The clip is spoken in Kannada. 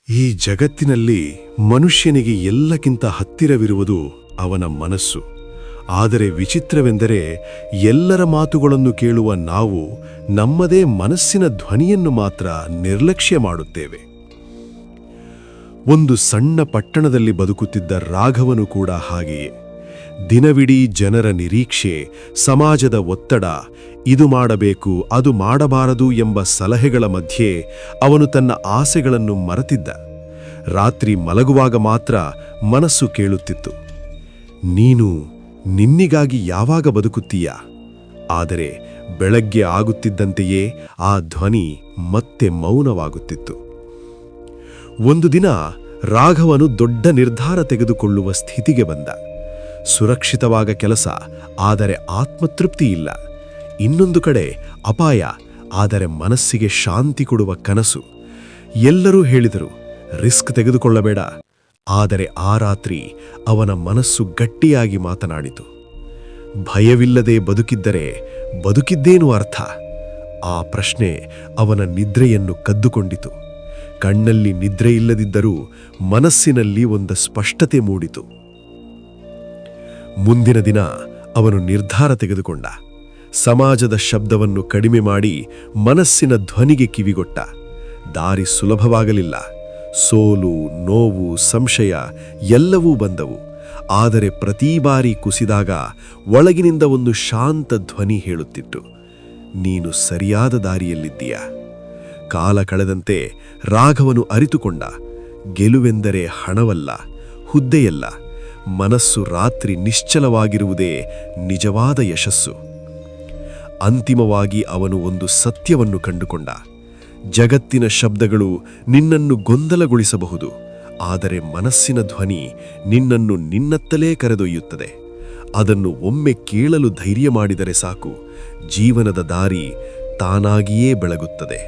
ಈ ಜಗತ್ತಿನಲ್ಲಿ ಮನುಷ್ಯನಿಗೆ ಎಲ್ಲಕ್ಕಿಂತ ಹತ್ತಿರವಿರುವುದು ಅವನ ಮನಸ್ಸು. ಆದರೆ ವಿಚಿತ್ರವೆಂದರೆ ಎಲ್ಲರ ಮಾತುಗಳನ್ನು ಕೇಳುವ ನಾವು ನಮ್ಮದೇ ಮನಸ್ಸಿನ ಧ್ವನಿಯನ್ನು ಮಾತ್ರ ನಿರ್ಲಕ್ಷ್ಯ ಮಾಡುತ್ತೇವೆ. ಒಂದು ಸಣ್ಣ ಪಟ್ಟಣದಲ್ಲಿ ಬದುಕುತ್ತಿದ್ದ ರಾಘವನು ಕೂಡ ಹಾಗೆಯೇ. ದಿನವಿಡೀ ಜನರ ನಿರೀಕ್ಷೆ, ಸಮಾಜದ ಒತ್ತಡ, ಇದು ಮಾಡಬೇಕು ಅದು ಮಾಡಬಾರದು ಎಂಬ ಸಲಹೆಗಳ ಮಧ್ಯೆ ಅವನು ತನ್ನ ಆಸೆಗಳನ್ನು ಮರೆತಿದ್ದ. ರಾತ್ರಿ ಮಲಗುವಾಗ ಮಾತ್ರ ಮನಸ್ಸು ಕೇಳುತ್ತಿತ್ತು, ನೀನು ನಿನ್ನಿಗಾಗಿ ಯಾವಾಗ ಬದುಕುತ್ತೀಯಾ? ಆದರೆ ಬೆಳಗ್ಗೆ ಆಗುತ್ತಿದ್ದಂತೆಯೇ ಆ ಧ್ವನಿ ಮತ್ತೆ ಮೌನವಾಗುತ್ತಿತ್ತು. ಒಂದು ದಿನ ರಾಘವನು ದೊಡ್ಡ ನಿರ್ಧಾರ ತೆಗೆದುಕೊಳ್ಳುವ ಸ್ಥಿತಿಗೆ ಬಂದ. ಸುರಕ್ಷಿತವಾದ ಕೆಲಸ, ಆದರೆ ಆತ್ಮತೃಪ್ತಿ ಇಲ್ಲ. ಇನ್ನೊಂದು ಕಡೆ ಅಪಾಯ, ಆದರೆ ಮನಸ್ಸಿಗೆ ಶಾಂತಿ ಕೊಡುವ ಕನಸು. ಎಲ್ಲರೂ ಹೇಳಿದರು, ರಿಸ್ಕ್ ತೆಗೆದುಕೊಳ್ಳಬೇಡ. ಆದರೆ ಆ ರಾತ್ರಿ ಅವನ ಮನಸ್ಸು ಗಟ್ಟಿಯಾಗಿ ಮಾತನಾಡಿತು. ಭಯವಿಲ್ಲದೆ ಬದುಕಿದ್ದರೆ ಬದುಕಿದ್ದೇನು ಅರ್ಥ? ಆ ಪ್ರಶ್ನೆ ಅವನ ನಿದ್ರೆಯನ್ನು ಕದ್ದುಕೊಂಡಿತು. ಕಣ್ಣಲ್ಲಿ ನಿದ್ರೆ ಇಲ್ಲದಿದ್ದರೂ ಮನಸ್ಸಿನಲ್ಲಿ ಒಂದು ಸ್ಪಷ್ಟತೆ ಮೂಡಿತು. ಮುಂದಿನ ದಿನ ಅವನು ನಿರ್ಧಾರ ತೆಗೆದುಕೊಂಡ. ಸಮಾಜದ ಶಬ್ದವನ್ನು ಕಡಿಮೆ ಮಾಡಿ ಮನಸ್ಸಿನ ಧ್ವನಿಗೆ ಕಿವಿಗೊಟ್ಟ. ದಾರಿ ಸುಲಭವಾಗಲಿಲ್ಲ. ಸೋಲು, ನೋವು, ಸಂಶಯ ಎಲ್ಲವೂ ಬಂದವು. ಆದರೆ ಪ್ರತಿ ಬಾರಿ ಕುಸಿದಾಗ ಒಳಗಿನಿಂದ ಒಂದು ಶಾಂತ ಧ್ವನಿ ಹೇಳುತ್ತಿತ್ತು, ನೀನು ಸರಿಯಾದ ದಾರಿಯಲ್ಲಿದ್ದೀಯ. ಕಾಲ ಕಳೆದಂತೆ ರಾಘವನು ಅರಿತುಕೊಂಡ, ಗೆಲುವೆಂದರೆ ಹಣವಲ್ಲ, ಹುದ್ದೆಯಲ್ಲ, ಮನಸ್ಸು ರಾತ್ರಿ ನಿಶ್ಚಲವಾಗಿರುವುದೇ ನಿಜವಾದ ಯಶಸ್ಸು. ಅಂತಿಮವಾಗಿ ಅವನು ಒಂದು ಸತ್ಯವನ್ನು ಕಂಡುಕೊಂಡ. ಜಗತ್ತಿನ ಶಬ್ದಗಳು ನಿನ್ನನ್ನು ಗೊಂದಲಗೊಳಿಸಬಹುದು, ಆದರೆ ಮನಸ್ಸಿನ ಧ್ವನಿ ನಿನ್ನನ್ನು ನಿನ್ನತ್ತಲೇ ಕರೆದೊಯ್ಯುತ್ತದೆ. ಅದನ್ನು ಒಮ್ಮೆ ಕೇಳಲು ಧೈರ್ಯ ಮಾಡಿದರೆ ಸಾಕು, ಜೀವನದ ದಾರಿ ತಾನಾಗಿಯೇ ಬೆಳಗುತ್ತದೆ.